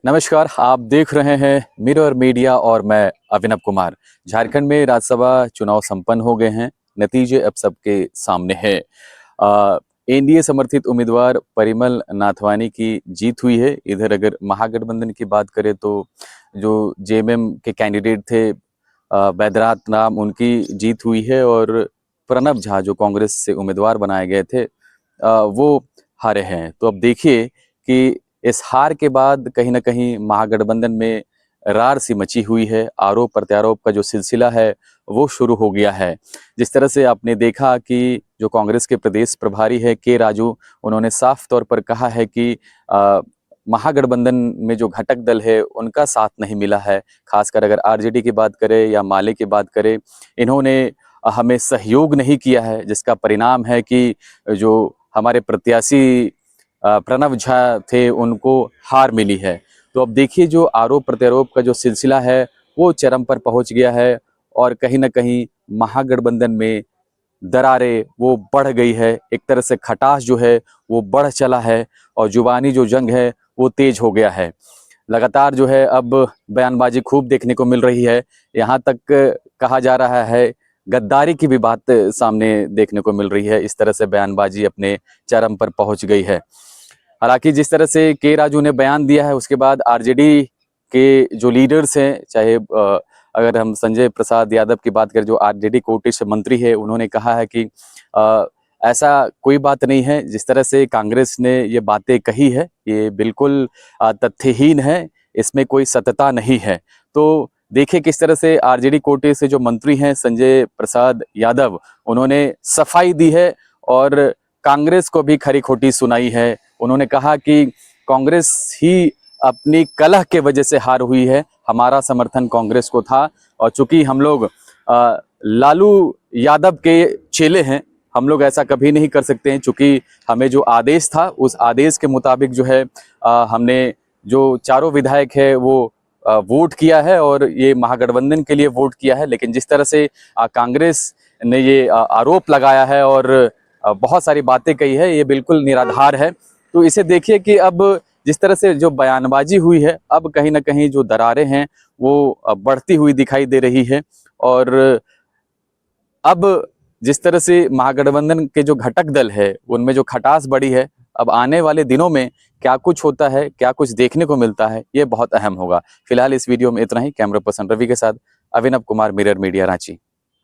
नमस्कार, आप देख रहे हैं मिरर मीडिया और मैं अभिनव कुमार। झारखंड में राज्यसभा चुनाव संपन्न हो गए हैं। नतीजे अब सबके सामने हैं। एनडीए समर्थित उम्मीदवार परिमल नाथवानी की जीत हुई है। इधर अगर महागठबंधन की बात करें तो जो जेएमएम के कैंडिडेट थे बैद्यनाथ राम, उनकी जीत हुई है और प्रणब झा जो कांग्रेस से उम्मीदवार बनाए गए थे वो हारे हैं। तो अब देखिए कि इस हार के बाद कहीं ना कहीं महागठबंधन में रार सी मची हुई है। आरोप प्रत्यारोप का जो सिलसिला है वो शुरू हो गया है। जिस तरह से आपने देखा कि जो कांग्रेस के प्रदेश प्रभारी है के राजू, उन्होंने साफ तौर पर कहा है कि महागठबंधन में जो घटक दल है उनका साथ नहीं मिला है। खासकर अगर आरजेडी की बात करें या माले की बात करें, इन्होंने हमें सहयोग नहीं किया है, जिसका परिणाम है कि जो हमारे प्रत्याशी प्रणब झा थे उनको हार मिली है। तो अब देखिए जो आरोप प्रत्यारोप का जो सिलसिला है वो चरम पर पहुंच गया है और कहीं ना कहीं महागठबंधन में दरारें वो बढ़ गई है। एक तरह से खटास जो है वो बढ़ चला है और जुबानी जो जंग है वो तेज हो गया है। लगातार जो है अब बयानबाजी खूब देखने को मिल रही है। यहाँ तक कहा जा रहा है गद्दारी की भी बात सामने देखने को मिल रही है। इस तरह से बयानबाजी अपने चरम पर पहुंच गई है। हालांकि जिस तरह से के राजू ने बयान दिया है उसके बाद आरजेडी के जो लीडर्स हैं, चाहे अगर हम संजय प्रसाद यादव की बात करें जो आरजेडी कोटे से मंत्री है, उन्होंने कहा है कि ऐसा कोई बात नहीं है। जिस तरह से कांग्रेस ने ये बातें कही है ये बिल्कुल तथ्यहीन है, इसमें कोई सत्यता नहीं है। तो देखिए किस तरह से आरजेडी कोटे से जो मंत्री हैं संजय प्रसाद यादव, उन्होंने सफाई दी है और कांग्रेस को भी खरी खोटी सुनाई है। उन्होंने कहा कि कांग्रेस ही अपनी कलह के वजह से हार हुई है, हमारा समर्थन कांग्रेस को था और चूंकि हम लोग लालू यादव के चेले हैं, हम लोग ऐसा कभी नहीं कर सकते हैं। चूंकि हमें जो आदेश था उस आदेश के मुताबिक जो है हमने जो चारों विधायक है वो वोट किया है और ये महागठबंधन के लिए वोट किया है। लेकिन जिस तरह से कांग्रेस ने ये आरोप लगाया है और बहुत सारी बातें कही है, ये बिल्कुल निराधार है। तो इसे देखिए कि अब जिस तरह से जो बयानबाजी हुई है, अब कहीं ना कहीं जो दरारें हैं वो बढ़ती हुई दिखाई दे रही है। और अब जिस तरह से महागठबंधन के जो घटक दल है उनमें जो खटास बढ़ी है, अब आने वाले दिनों में क्या कुछ होता है, क्या कुछ देखने को मिलता है, ये बहुत अहम होगा। फिलहाल इस वीडियो में इतना ही। कैमरा पर्सन रवि के साथ अभिनव कुमार, मिरर मीडिया, रांची।